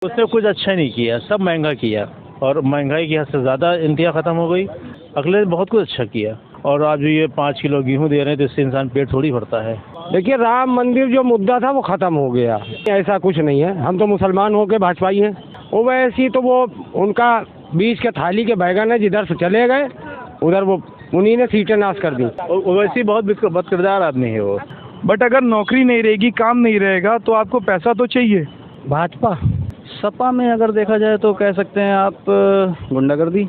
उसने कुछ अच्छा नहीं किया, सब महंगा किया और महंगाई की हद से ज़्यादा इंतहा ख़त्म हो गई। अगले ने बहुत कुछ अच्छा किया और आज ये 5 किलो गेहूँ दे रहे हैं तो इससे इंसान पेट थोड़ी भरता है। देखिए, राम मंदिर जो मुद्दा था वो खत्म हो गया, ऐसा कुछ नहीं है। हम तो मुसलमान होके भाजपाई हैं। वो वैसी तो वो उनका बीच के थाली के बैगन है, जिधर से चले गए उधर वो उन्हीं ने सीटें नाश कर दी। वैसे बहुत बदकिरदार आदमी है वो। बट अगर नौकरी नहीं रहेगी, काम नहीं रहेगा तो आपको पैसा तो चाहिए। भाजपा सपा में अगर देखा जाए तो कह सकते हैं आप गुंडागर्दी,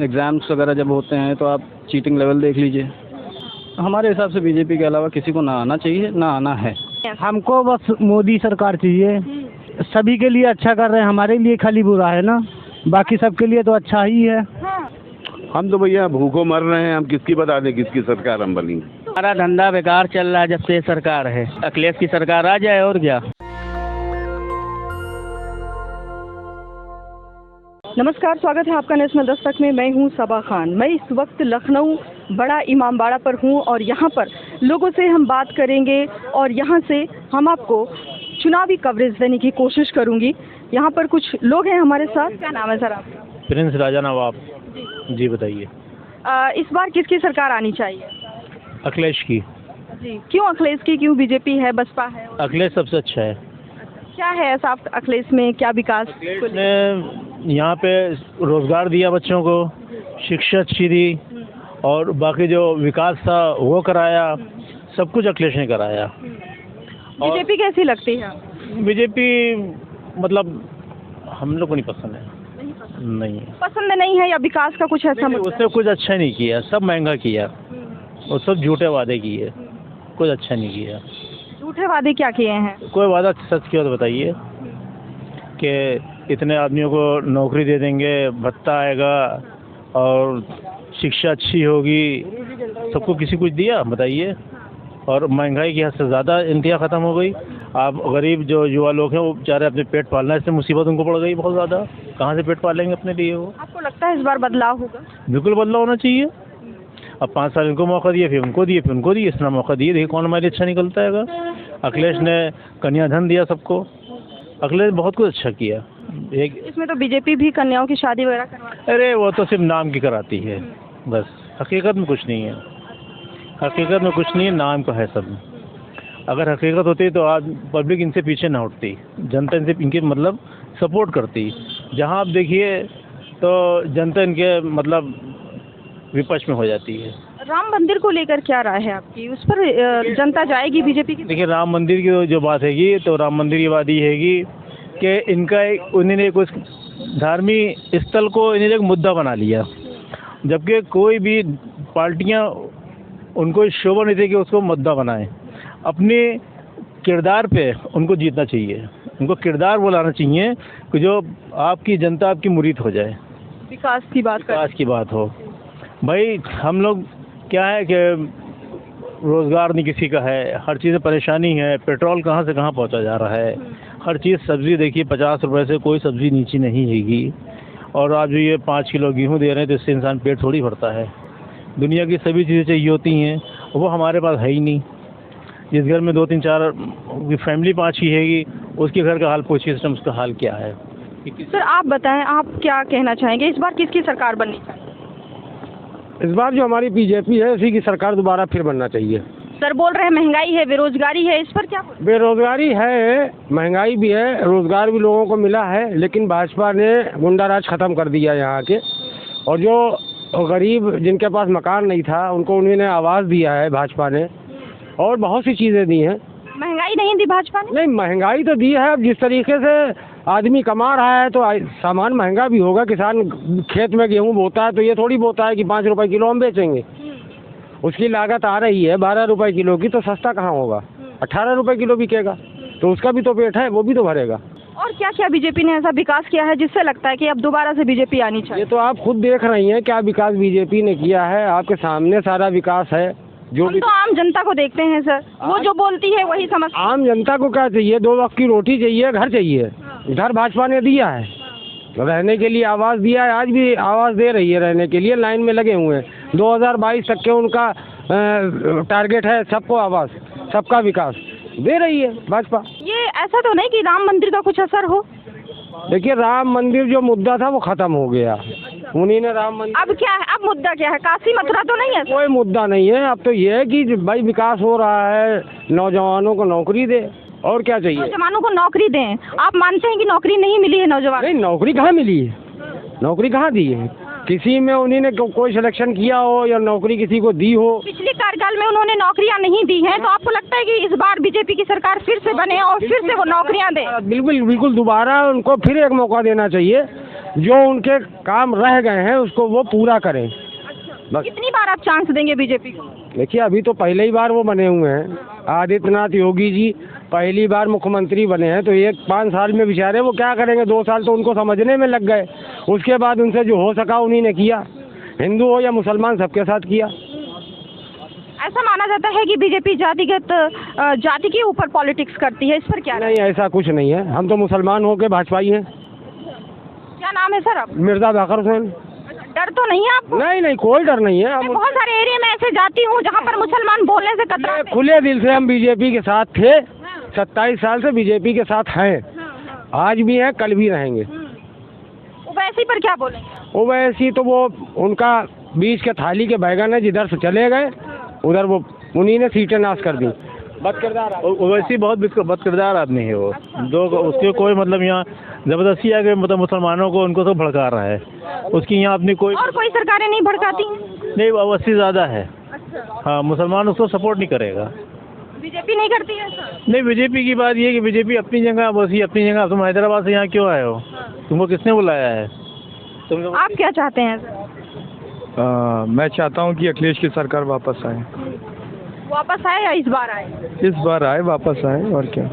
एग्ज़ाम्स वगैरह जब होते हैं तो आप चीटिंग लेवल देख लीजिए। हमारे हिसाब से बीजेपी के अलावा किसी को ना आना चाहिए, ना आना है। हमको बस मोदी सरकार चाहिए, सभी के लिए अच्छा कर रहे हैं, हमारे लिए खाली बुरा है ना, बाकी सबके लिए तो अच्छा ही है। हम तो भैया भूखों मर रहे हैं, हम किसकी बता दें किसकी सरकार हम बनी। हमारा धंधा बेकार चल रहा है जब से सरकार है। अखिलेश की सरकार आ जाए और क्या। नमस्कार, स्वागत है आपका नेशनल दस्तक में। मैं हूं सबा खान। मैं इस वक्त लखनऊ बड़ा इमामबाड़ा पर हूं और यहां पर लोगों से हम बात करेंगे और यहां से हम आपको चुनावी कवरेज देने की कोशिश करूंगी। यहां पर कुछ लोग हैं हमारे साथ। क्या नाम है सर आपका? प्रिंस राजा नवाब जी, बताइए। इस बार किसकी सरकार आनी चाहिए? अखिलेश की। जी, क्यों अखिलेश की? क्यों बीजेपी है, बसपा है? अखिलेश सबसे अच्छा है। क्या है ऐसा अखिलेश में, क्या विकास? ने यहाँ पे रोजगार दिया बच्चों को, शिक्षा अच्छी दी और बाकी जो विकास था वो कराया, सब कुछ अखिलेश ने कराया। बीजेपी कैसी लगती है? बीजेपी मतलब हम लोग को नहीं पसंद है। नहीं पसंद नहीं है या विकास का कुछ ऐसा? उसने कुछ अच्छा नहीं किया, सब महंगा किया और सब झूठे वादे किए, कुछ अच्छा नहीं किया। झूठे वादे क्या किए हैं? कोई वादा सच किया तो बताइए कि इतने आदमियों को नौकरी दे देंगे, भत्ता आएगा और शिक्षा अच्छी होगी, सबको किसी कुछ दिया बताइए। और महंगाई की हद से ज़्यादा इंतहा ख़त्म हो गई। आप गरीब जो युवा लोग हैं वो बेचारे अपने पेट पालना, इससे मुसीबत उनको पड़ गई बहुत ज़्यादा। कहाँ से पेट पालेंगे अपने लिए वो? आपको लगता है इस बार बदलाव होगा? बिल्कुल बदलाव होना चाहिए। अब 5 साल इनको मौका दिए, फिर उनको दिए, फिर उनको दिए, इतना मौका दिए, देखिए कौन हमारे अच्छा निकलता है। अखिलेश ने कन्याधन दिया सबको, अखिलेश बहुत कुछ अच्छा किया। इसमें तो बीजेपी भी कन्याओं की शादी वगैरह करवाती है। अरे वो तो सिर्फ नाम की कराती है बस, हकीकत में कुछ नहीं है। हकीकत में कुछ नहीं है, नाम का है सब। अगर हकीकत होती तो आज पब्लिक इनसे पीछे ना उठती, जनता इनसे इनके मतलब सपोर्ट करती। जहाँ आप देखिए तो जनता इनके मतलब विपक्ष में हो जाती है। राम मंदिर को लेकर क्या राय है आपकी? उस पर जनता जाएगी बीजेपी की? देखिए, राम मंदिर की जो बात हैगी तो राम मंदिर की बात ये हैगी कि इनका उन्होंने कुछ धार्मिक स्थल को इन्होंने एक मुद्दा बना लिया, जबकि कोई भी पार्टियां उनको शोभा नहीं थी कि उसको मुद्दा बनाएं। अपने किरदार पे उनको जीतना चाहिए, उनको किरदार बोलाना चाहिए कि जो आपकी जनता आपकी मुरीद हो जाए, विकास की बात हो। भाई हम लोग क्या है कि रोज़गार नहीं किसी का है, हर चीज़ में परेशानी है। पेट्रोल कहाँ से कहाँ पहुँचा जा रहा है, हर चीज़। सब्ज़ी देखिए 50 रुपये से कोई सब्ज़ी नीचे नहीं हैगी और आज ये 5 किलो गेहूँ दे रहे हैं तो इससे इंसान पेट थोड़ी भरता है। दुनिया की सभी चीज़ें चाहिए होती हैं, वो हमारे पास है ही नहीं। जिस घर में 2 3 4 फैमिली 5 की हैगी, उसके घर का हाल पूछिए, सिस्टम उसका हाल क्या है। सर आप बताएं, आप क्या कहना चाहेंगे? इस बार किसकी सरकार बननी चाहिए? इस बार जो हमारी बीजेपी है उसी की सरकार दोबारा फिर बनना चाहिए। सर बोल रहे हैं महंगाई है, बेरोजगारी है, इस पर क्या? बेरोजगारी है, महंगाई भी है, रोजगार भी लोगों को मिला है, लेकिन भाजपा ने गुंडाराज खत्म कर दिया यहाँ के। और जो गरीब जिनके पास मकान नहीं था उनको उन्होंने आवाज़ दिया है भाजपा ने, और बहुत सी चीज़ें दी हैं। महंगाई नहीं दी भाजपा ने? नहीं, महंगाई तो दी है। अब जिस तरीके से आदमी कमा रहा है तो सामान महंगा भी होगा। किसान खेत में गेहूँ बोता है तो ये थोड़ी बोता है कि 5 रुपए किलो हम बेचेंगे। उसकी लागत आ रही है 12 रुपए किलो की, तो सस्ता कहाँ होगा? 18 रुपए किलो बिकेगा, तो उसका भी तो पेट है, वो भी तो भरेगा। और क्या क्या बीजेपी ने ऐसा विकास किया है जिससे लगता है कि अब दोबारा से बीजेपी आनी चाहिए? ये तो आप खुद देख रही हैं क्या विकास बीजेपी ने किया है। आपके सामने सारा विकास है। जो हम तो आम जनता को देखते हैं सर, वो जो बोलती है वही समझ। आम जनता को क्या चाहिए? 2 वक्त की रोटी चाहिए, घर चाहिए। घर भाजपा ने दिया है, रहने के लिए आवाज़ दिया है, आज भी आवाज़ दे रही है रहने के लिए, लाइन में लगे हुए हैं। 2022 तक के उनका टारगेट है सबको आवाज़, सबका विकास दे रही है भाजपा। ये ऐसा तो नहीं कि राम मंदिर का कुछ असर हो? देखिए राम मंदिर जो मुद्दा था वो खत्म हो गया, उन्हीं ने राम मंदिर। अब क्या है, अब मुद्दा क्या है? काशी मथुरा तो नहीं है? कोई मुद्दा नहीं है, अब तो ये है कि भाई विकास हो रहा है, नौजवानों को नौकरी दे, और क्या चाहिए। नौजवानों को नौकरी दें। आप मानते हैं कि नौकरी नहीं मिली है नौजवान? नहीं, नौकरी कहाँ मिली है, नौकरी कहाँ दी है किसी में, उन्हीं ने कोई सिलेक्शन किया हो या नौकरी किसी को दी हो। पिछले कार्यकाल में उन्होंने नौकरियां नहीं दी हैं, तो आपको लगता है कि इस बार बीजेपी की सरकार फिर से बने और फिर से वो नौकरियां दे? बिल्कुल बिल्कुल, दोबारा उनको फिर एक मौका देना चाहिए, जो उनके काम रह गए हैं उसको वो पूरा करें बस। कितनी बार आप चांस देंगे बीजेपी को? देखिए अभी तो पहले ही बार वो बने हुए हैं, आदित्यनाथ योगी जी पहली बार मुख्यमंत्री बने हैं, तो 5 साल में बेचारे वो क्या करेंगे, 2 साल तो उनको समझने में लग गए, उसके बाद उनसे जो हो सका उन्हीं ने किया, हिंदू हो या मुसलमान सबके साथ किया। ऐसा माना जाता है कि बीजेपी जाति के ऊपर पॉलिटिक्स करती है, इस पर क्या राय? नहीं, ऐसा कुछ नहीं है, हम तो मुसलमान होकर भाजपाई हैं। क्या नाम है सर आप? मिर्जा बाकर हुसैन। डर तो नहीं है आपको? नहीं, कोई डर नहीं है। मैं बहुत सारे एरिया में ऐसे जाती हूँ जहाँ पर मुसलमान बोलने से कतराते हैं। खुले दिल से हम बीजेपी के साथ थे, 27 साल से बीजेपी के साथ हैं, आज भी हैं, कल भी रहेंगे। ओवैसी पर क्या बोलेंगे? ओवैसी तो वो उनका बीच के थाली के बैगन है, जिधर से चले गए उधर वो उन्हीं ने सीटें नाश कर दी। बदकिरदार ओवैसी बहुत बदकिरदार आदमी है वो, उसके कोई मतलब यहाँ जबरदस्ती आके मतलब मुसलमानों को उनको तो भड़का रहा है, उसकी यहाँ अपनी कोई सरकारें नहीं भड़काती? नहीं, ओवैसी ज़्यादा है। हाँ, मुसलमान उसको सपोर्ट नहीं करेगा। बीजेपी नहीं करती है? नहीं, बीजेपी की बात ये है कि बीजेपी अपनी जगह, ओवैसी अपनी जगह। तुम हैदराबाद से यहाँ क्यों आए हो? तुमको किसने बुलाया है? आप क्या चाहते हैं? मैं चाहता हूँ कि अखिलेश की सरकार वापस आए। वापस आए या इस बार आए? इस बार आए, वापस आए, और क्या।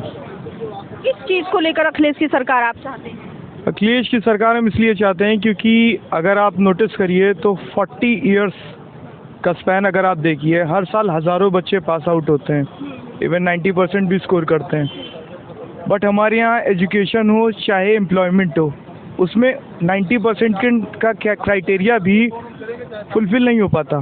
किस चीज़ को लेकर अखिलेश की सरकार आप चाहते हैं? अखिलेश की सरकार हम इसलिए चाहते हैं क्योंकि अगर आप नोटिस करिए तो 40 इयर्स का स्पैन अगर आप देखिए, हर साल हज़ारों बच्चे पास आउट होते हैं, इवन 90% भी स्कोर करते हैं, बट हमारे यहाँ एजुकेशन हो चाहे एम्प्लॉयमेंट हो, उसमें 90% का क्राइटेरिया भी फुलफ़िल नहीं हो पाता।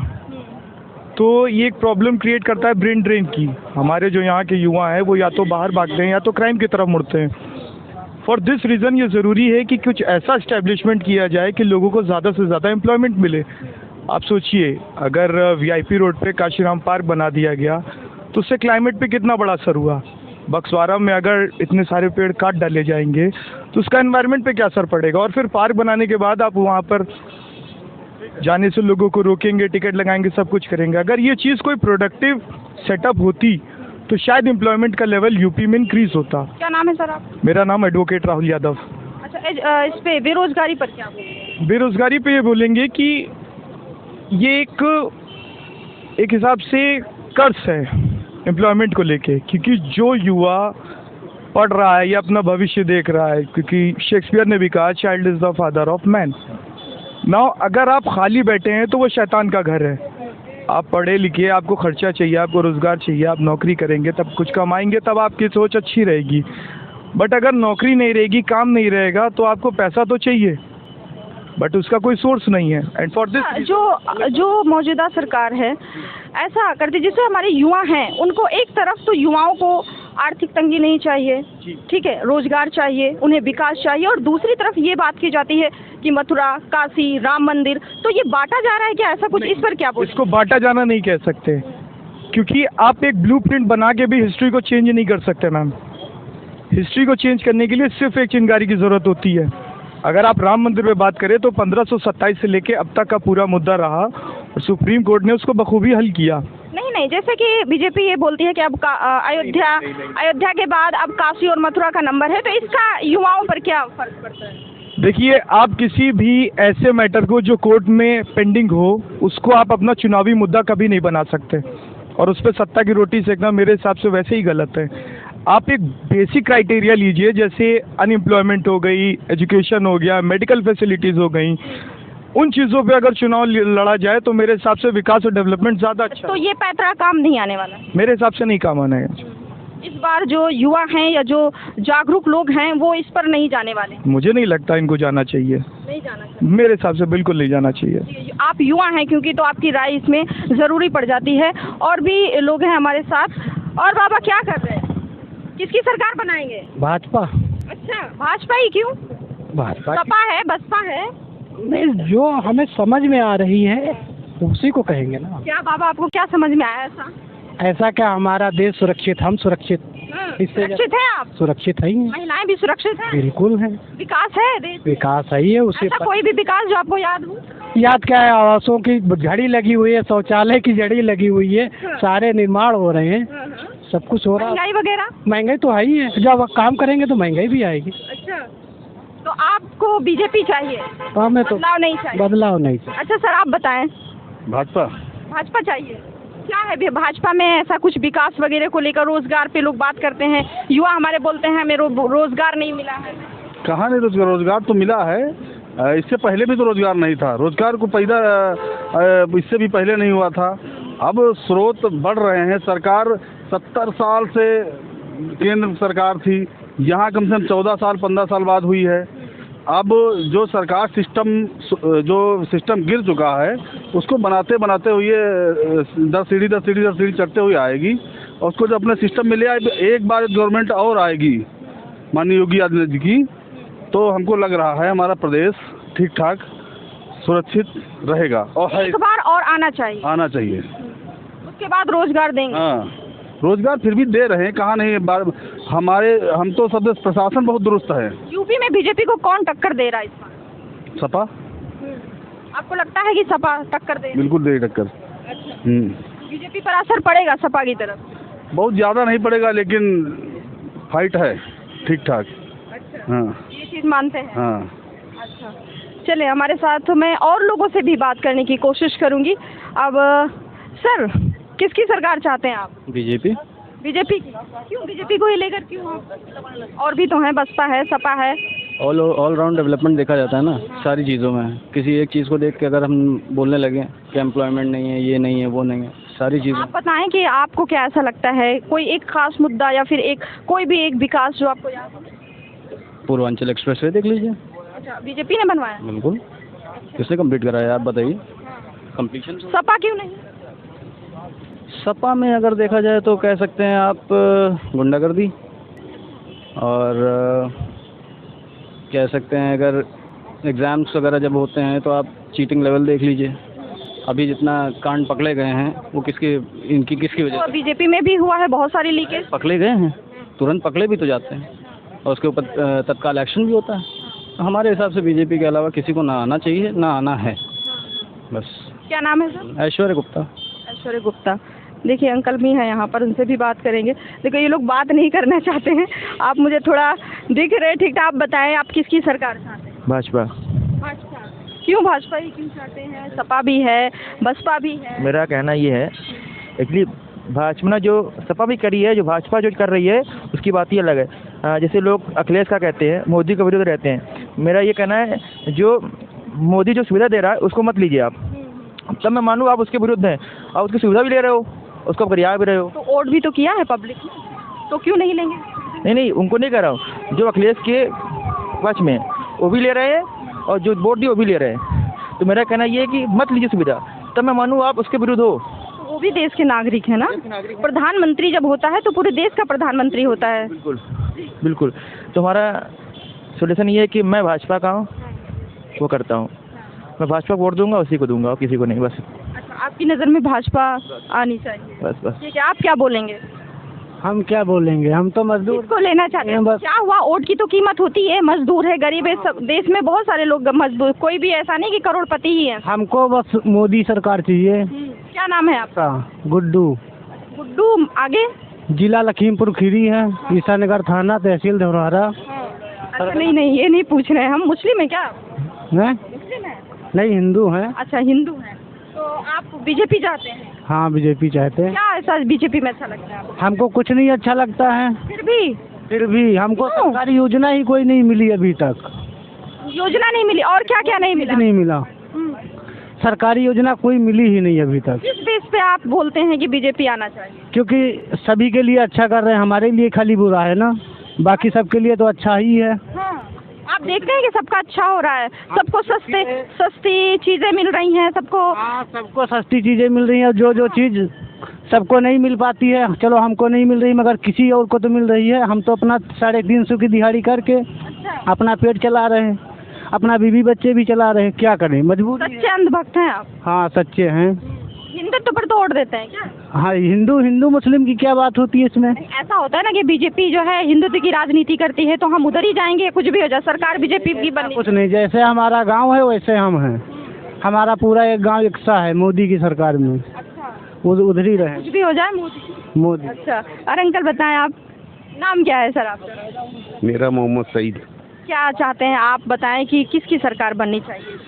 तो ये एक प्रॉब्लम क्रिएट करता है ब्रेन ड्रेन की। हमारे जो यहाँ के युवा हैं वो या तो बाहर भागते हैं या तो क्राइम की तरफ मुड़ते हैं। फॉर दिस रीज़न ये ज़रूरी है कि कुछ ऐसा इस्टेब्लिशमेंट किया जाए कि लोगों को ज़्यादा से ज़्यादा एम्प्लॉयमेंट मिले। आप सोचिए, अगर VIP रोड पे काशीराम पार्क बना दिया गया तो उससे क्लाइमेट पे कितना बड़ा असर हुआ। बक्सवारा में अगर इतने सारे पेड़ काट डाले जाएंगे तो उसका एनवायरनमेंट पे क्या असर पड़ेगा। और फिर पार्क बनाने के बाद आप वहाँ पर जाने से लोगों को रोकेंगे, टिकट लगाएंगे, सब कुछ करेंगे। अगर ये चीज़ कोई प्रोडक्टिव सेटअप होती तो शायद एम्प्लॉयमेंट का लेवल यूपी में इंक्रीज होता। क्या नाम है सर आप? मेरा नाम एडवोकेट राहुल यादव। अच्छा, इस पे बेरोजगारी पर क्या? बेरोजगारी पे ये बोलेंगे कि ये एक हिसाब से कर्ज है एम्प्लॉयमेंट को लेके, क्योंकि जो युवा पढ़ रहा है या अपना भविष्य देख रहा है, क्योंकि शेक्सपियर ने भी कहा child is the father of man. Now अगर आप खाली बैठे हैं तो वो शैतान का घर है। आप पढ़े लिखे, आपको खर्चा चाहिए, आपको रोज़गार चाहिए, आप नौकरी करेंगे तब कुछ कमाएंगे, तब आपकी सोच अच्छी रहेगी। बट अगर नौकरी नहीं रहेगी, काम नहीं रहेगा, तो आपको पैसा तो चाहिए बट उसका कोई सोर्स नहीं है। एंड फॉर दिस जो मौजूदा सरकार है ऐसा करती, जिससे हमारे युवा हैं उनको एक तरफ तो युवाओं को आर्थिक तंगी नहीं चाहिए, ठीक है, रोजगार चाहिए, उन्हें विकास चाहिए, और दूसरी तरफ ये बात की जाती है कि मथुरा, काशी, राम मंदिर, तो ये बांटा जा रहा है क्या? ऐसा कुछ, इस पर क्या बोल? इसको बांटा जाना नहीं कह सकते, क्योंकि आप एक ब्लूप्रिंट बना के भी हिस्ट्री को चेंज नहीं कर सकते मैम। हिस्ट्री को चेंज करने के लिए सिर्फ एक चिंगारी की ज़रूरत होती है। अगर आप राम मंदिर पे बात करें तो 1527 से लेके अब तक का पूरा मुद्दा रहा और सुप्रीम कोर्ट ने उसको बखूबी हल किया। नहीं, जैसे कि बीजेपी ये बोलती है कि अब अयोध्या के बाद अब काशी और मथुरा का नंबर है, तो इसका युवाओं पर क्या फर्क पड़ता है? देखिए, आप किसी भी ऐसे मैटर को जो कोर्ट में पेंडिंग हो उसको आप अपना चुनावी मुद्दा कभी नहीं बना सकते, और उस पर सत्ता की रोटी सेकना मेरे हिसाब से वैसे ही गलत है। आप एक बेसिक क्राइटेरिया लीजिए, जैसे अनएम्प्लॉयमेंट हो गई, एजुकेशन हो गया, मेडिकल फैसिलिटीज़ हो गई, उन चीज़ों पे अगर चुनाव लड़ा जाए तो मेरे हिसाब से विकास और डेवलपमेंट ज़्यादा अच्छा। तो ये पैतरा काम नहीं आने वाला? मेरे हिसाब से नहीं काम आना है। इस बार जो युवा हैं या जो जागरूक लोग हैं वो इस पर नहीं जाने वाले? मुझे नहीं लगता इनको जाना चाहिए। नहीं जाना चाहिए? मेरे हिसाब से बिल्कुल नहीं जाना चाहिए। आप युवा हैं क्योंकि, तो आपकी राय इसमें ज़रूरी पड़ जाती है। और भी लोग हैं हमारे साथ। और बाबा क्या कर रहे हैं? किसकी सरकार बनाएंगे? भाजपा। अच्छा, भाजपा ही क्यों? भाजपा सपा है, बसपा है, नहीं, जो हमें समझ में आ रही है उसी को कहेंगे ना। क्या बाबा आपको क्या समझ में आया ऐसा? ऐसा क्या, हमारा देश सुरक्षित, हम सुरक्षित, इससे सुरक्षित है आप? सुरक्षित है ही हैं। महिलाएं भी सुरक्षित हैं? बिल्कुल है, विकास है देश में? विकास है ही है। उसे ऐसा कोई भी विकास जो आपको याद हो? याद क्या है, आवासों की झड़ी लगी हुई है, शौचालय की झड़ी लगी हुई है, सारे निर्माण हो रहे हैं, सब कुछ हो रहा है। महंगाई वगैरह? महंगाई तो है ही है, जब काम करेंगे तो महंगाई भी आएगी। अच्छा, तो आपको बीजेपी चाहिए, हमें तो बदलाव नहीं चाहिए? बदलाव नहीं चाहिए। अच्छा सर, आप बताएं। भाजपा। भाजपा चाहिए? क्या है भी भाजपा में ऐसा कुछ विकास वगैरह को लेकर? रोजगार पे लोग बात करते हैं, युवा हमारे बोलते हैं हमें रोजगार नहीं मिला है। कहाँ नहीं रोजगार, रोजगार तो मिला है। इससे पहले भी तो रोजगार नहीं था, रोजगार को पैदा इससे भी पहले नहीं हुआ था। अब स्रोत बढ़ रहे हैं। सरकार 70 साल से केंद्र सरकार थी, यहाँ कम से कम 14 साल 15 साल बाद हुई है। अब जो सरकार सिस्टम गिर चुका है, उसको बनाते बनाते हुए 10 सीढ़ी चढ़ते हुए आएगी, और उसको जब अपने सिस्टम में ले आए, एक बार गवर्नमेंट और आएगी माननीय योगी आदित्यनाथ जी की, तो हमको लग रहा है हमारा प्रदेश ठीक ठाक सुरक्षित रहेगा। और एक बार और आना चाहिए, उसके बाद रोजगार देंगे। हाँ, रोजगार फिर भी दे रहे हैं, कहाँ नहीं। हम तो सब प्रशासन बहुत दुरुस्त है। यूपी में बीजेपी को कौन टक्कर दे रहा है इस बार? सपा आपको लगता है कि सपा टक्कर दे? बिल्कुल दे टक्कर। बीजेपी पर असर पड़ेगा सपा की तरफ? बहुत ज़्यादा नहीं पड़ेगा, लेकिन फाइट है ठीक ठाक। हाँ, ये चीज़ मानते हैं? हाँ। अच्छा, चलिए, हमारे साथ मैं और लोगों से भी बात करने की कोशिश करूंगी। अब सर, किसकी सरकार चाहते हैं आप? बीजेपी। बीजेपी की? क्यों बीजेपी को ही लेकर क्यों? और भी तो हैं, बसपा है, सपा है। ऑल राउंड डेवलपमेंट देखा जाता है ना सारी चीज़ों में। किसी एक चीज़ को देख के अगर हम बोलने लगे कि एम्प्लॉयमेंट नहीं है, ये नहीं है, वो नहीं है, सारी चीज़ें। आप बताएं कि आपको क्या ऐसा लगता है, कोई एक खास मुद्दा या फिर कोई भी एक विकास जो आपको याद हो? पूर्वांचल एक्सप्रेसवे देख लीजिए। अच्छा, बीजेपी ने बनवाया? बिल्कुल। किसने कंप्लीट कराया, आप बताइए। कंप्लीशन। सपा क्यों नहीं? सपा में अगर देखा जाए तो कह सकते हैं आप गुंडागर्दी, और कह सकते हैं अगर एग्ज़ाम्स वगैरह जब होते हैं तो आप चीटिंग लेवल देख लीजिए। अभी जितना कांड पकड़े गए हैं वो किसकी वजह तो से बीजेपी में भी हुआ है बहुत सारी लीकेज। पकड़े गए हैं, तुरंत पकड़े भी तो जाते हैं, और उसके ऊपर तत्काल एक्शन भी होता है। हमारे हिसाब से बीजेपी के अलावा किसी को ना आना चाहिए, ना आना है, बस। क्या नाम है सर? ऐश्वर्य गुप्ता। ऐश्वर्य गुप्ता। देखिए, अंकल भी हैं यहाँ पर, उनसे भी बात करेंगे। देखो, ये लोग बात नहीं करना चाहते हैं। आप मुझे थोड़ा दिख रहे, ठीक है, आप बताएं, आप किसकी सरकार चाहते हैं? भाजपा। भाजपा? क्यों भाजपा ही क्यों चाहते हैं? सपा भी है, बसपा भी है। मेरा कहना ये है, एक्चुअली भाजपा ने जो सपा भी करी है, जो भाजपा जो कर रही है उसकी बात ही अलग है। जैसे लोग अखिलेश का कहते हैं, मोदी के विरुद्ध रहते हैं। मेरा ये कहना है, जो मोदी जो सुविधा दे रहा है उसको मत लीजिए आप, तब मैं मानूँ आप उसके विरुद्ध हैं। आप उसकी सुविधा भी ले रहे हो, उसको गरिया भी रहे हो। तो वोट भी तो किया है पब्लिक ने, तो क्यों नहीं लेंगे? नहीं, उनको नहीं कह रहा हूँ, जो अखिलेश के पक्ष में वो भी ले रहे हैं, और जो वोट दिए वो भी ले रहे हैं। तो मेरा कहना ये है कि मत लीजिए सुविधा, तब मैं मानूँ आप उसके विरुद्ध हो। तो वो भी देश के नागरिक है ना। प्रधानमंत्री जब होता है तो पूरे देश का प्रधानमंत्री होता है। बिल्कुल। तो हमारा सोल्यूशन ये है कि मैं भाजपा का हूँ, वो करता हूँ। मैं भाजपा को वोट दूंगा, उसी को दूंगा, और किसी को नहीं, बस। अच्छा, आपकी नज़र में भाजपा आनी चाहिए? बस। ठीक है, आप क्या बोलेंगे? हम क्या बोलेंगे, हम तो मजदूर किसको लेना चाहते हैं? बस। क्या हुआ, वोट की तो कीमत होती है, मजदूर है, गरीब है, सब देश में बहुत सारे लोग मजदूर, कोई भी ऐसा नहीं कि करोड़पति ही है। हमको बस मोदी सरकार चाहिए। क्या नाम है आपका? गुड्डू। गुड्डू, आगे? जिला लखीमपुर खीरी है, ईसानगर थाना, तहसील धौरहरा। अच्छा, नहीं, ये नहीं पूछ रहे हैं हम। मुस्लिम है क्या? हैं? मुस्लिम है? नहीं, हिंदू हैं। अच्छा, हिंदू है। तो आप बीजेपी चाहते हैं? हाँ, बीजेपी चाहते हैं। क्या ऐसा बीजेपी में अच्छा लगता है आपको? हमको कुछ नहीं अच्छा लगता है। फिर भी हमको क्यों? सरकारी योजना ही कोई नहीं मिली अभी तक। योजना नहीं मिली? और क्या क्या नहीं मिला? नहीं मिला, सरकारी योजना कोई मिली ही नहीं अभी तक। किस बेस पे आप बोलते हैं कि बीजेपी आना चाहिए? क्योंकि सभी के लिए अच्छा कर रहे हैं, हमारे लिए खाली बुरा है ना, बाकी सबके लिए तो अच्छा ही है। आप देखते हैं कि सबका अच्छा हो रहा है, सबको सस्ती चीजें मिल रही हैं, सबको सस्ती चीजें मिल रही हैं, और जो चीज सबको नहीं मिल पाती है, चलो हमको नहीं मिल रही मगर किसी और को तो मिल रही है। हम तो अपना 350 की दिहाड़ी करके अपना पेट चला रहे हैं, अपना बीवी बच्चे भी चला रहे हैं, क्या करें, मजबूरी है। सच्चे अंधभक्त हैं आप? हाँ सच्चे हैं। हिंदुत्व पर तो वोट देते हैं क्या? हाँ हिंदू मुस्लिम की क्या बात होती है इसमें। ऐसा होता है ना कि बीजेपी जो है हिंदुत्व की राजनीति करती है तो हम उधर ही जाएंगे, कुछ भी हो जाए, सरकार बीजेपी की बनी। कुछ नहीं, जैसे हमारा गांव है वैसे हम हैं, हमारा पूरा एक गांव एक सा है मोदी की सरकार में, उधर ही रहे, कुछ भी हो जाए मोदी। अच्छा, और अंकल बताएं आप, नाम क्या है सर आपका? मेरा मोहम्मद सईद। क्या चाहते हैं आप, बताएं कि किसकी सरकार बननी चाहिए?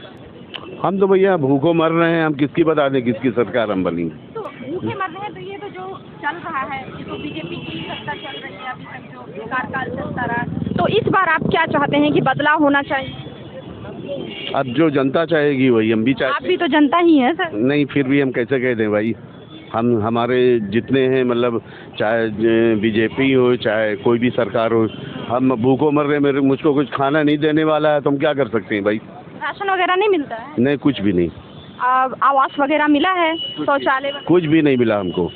हम तो भैया भूखों मर रहे हैं, हम किसकी बता दें किसकी सरकार हम बनी। तो भूखे मर रहे हैं तो ये तो जो चल रहा है, ये तो बीजेपी की सत्ता चल रही है अभी तक, जो कार्यकाल चलता रहा, तो इस बार आप क्या चाहते हैं कि बदलाव होना चाहिए? अब जो जनता चाहेगी वही हम भी आप चाहते भी तो जनता ही हैं सर। नहीं, फिर भी हम कैसे कह दें भाई, हम हमारे जितने हैं मतलब चाहे बीजेपी हो चाहे कोई भी सरकार हो, हम भूखों मर रहे, मेरे मुझको कुछ खाना नहीं देने वाला है तो हम क्या कर सकते हैं भाई। राशन वगैरह नहीं मिलता है? नहीं, कुछ भी नहीं। आवास वगैरह मिला है, शौचालय वगैरह? कुछ भी नहीं मिला हमको।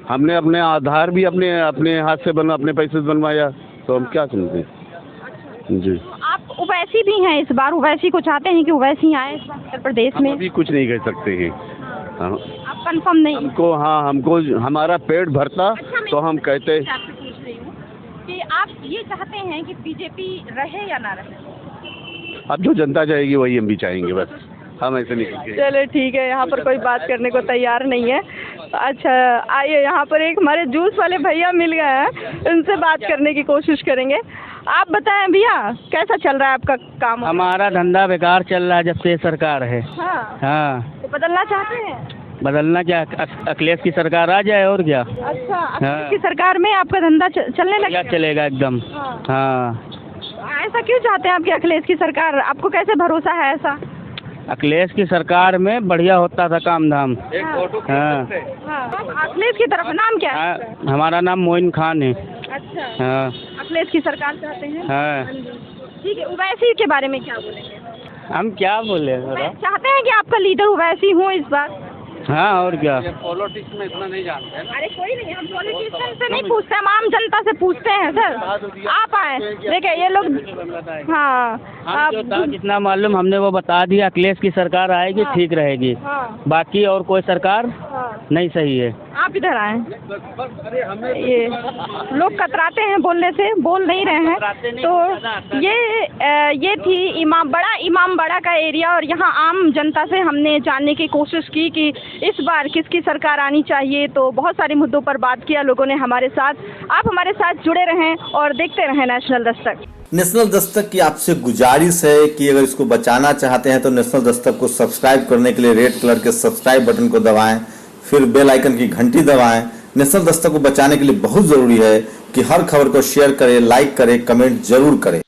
हमने अपने आधार भी अपने हाथ से अपने पैसे से बनवाया, तो हम क्या समझते हैं जी। आप उवैसी भी हैं इस बार, उवैसी को चाहते हैं कि उवैसी आए इस बार उत्तर प्रदेश में? अभी कुछ नहीं कह सकते हैं। हाँ, आप कंफर्म नहीं? हमको हमारा पेट भरता तो हम कहते। आपसे पूछ रही हूँ कि आप ये चाहते हैं कि बीजेपी रहे या ना रहे? अब जो जनता चाहेगी वही हम भी चाहेंगे, बस हम ऐसे नहीं कहेंगे। चलो ठीक है, यहाँ पर कोई बात करने को तैयार नहीं है। अच्छा आइए, यहाँ पर एक हमारे जूस वाले भैया मिल गए हैं, उनसे बात करने की कोशिश करेंगे। आप बताएं भैया, कैसा चल रहा है आपका काम? हमारा धंधा बेकार चल रहा है जब से सरकार है। हाँ तो बदलना चाहते हैं? बदलना क्या, अखिलेश की सरकार आ जाए और क्या। अच्छा, अखिलेश की सरकार में आपका धंधा चलने लगा? चलेगा एकदम। हाँ ऐसा क्यों चाहते हैं आप कि अखिलेश की सरकार, आपको कैसे भरोसा है ऐसा? अखिलेश की सरकार में बढ़िया होता था काम धाम। हाँ अखिलेश की तरफ नाम क्या है? हमारा नाम मोइन खान है। अच्छा, हाँ अखिलेश की सरकार चाहते हैं। हाँ ठीक है, उवैसी के बारे में क्या बोलेंगे? हम क्या बोले, चाहते हैं कि आपका लीडर उवैसी हो इस बार? हाँ और क्या। पॉलिटिक्स में इतना नहीं जानते हैं। अरे कोई नहीं, हम पॉलिटिशियन से नहीं पूछते, हम आम जनता से पूछते हैं सर। आप आए, देखिए ये लोग। हाँ, हम जो था जितना मालूम हमने वो बता दिया, अखिलेश की सरकार आएगी ठीक रहेगी, बाकी और कोई सरकार नहीं सही है। आप इधर आए, ये लोग कतराते हैं बोलने से, बोल नहीं रहे हैं। तो ये थी इमामबाड़ा का एरिया, और यहाँ आम जनता से हमने जानने की कोशिश की कि इस बार किसकी सरकार आनी चाहिए। तो बहुत सारे मुद्दों पर बात किया लोगों ने हमारे साथ। आप हमारे साथ जुड़े रहें और देखते रहें नेशनल दस्तक। नेशनल दस्तक की आपसे गुजारिश है कि अगर इसको बचाना चाहते हैं तो नेशनल दस्तक को सब्सक्राइब करने के लिए रेड कलर के सब्सक्राइब बटन को दबाएं, फिर बेल आइकन की घंटी दबाएं। नेशनल दस्तक को बचाने के लिए बहुत जरूरी है कि हर खबर को शेयर करें, लाइक करें, कमेंट जरूर करें।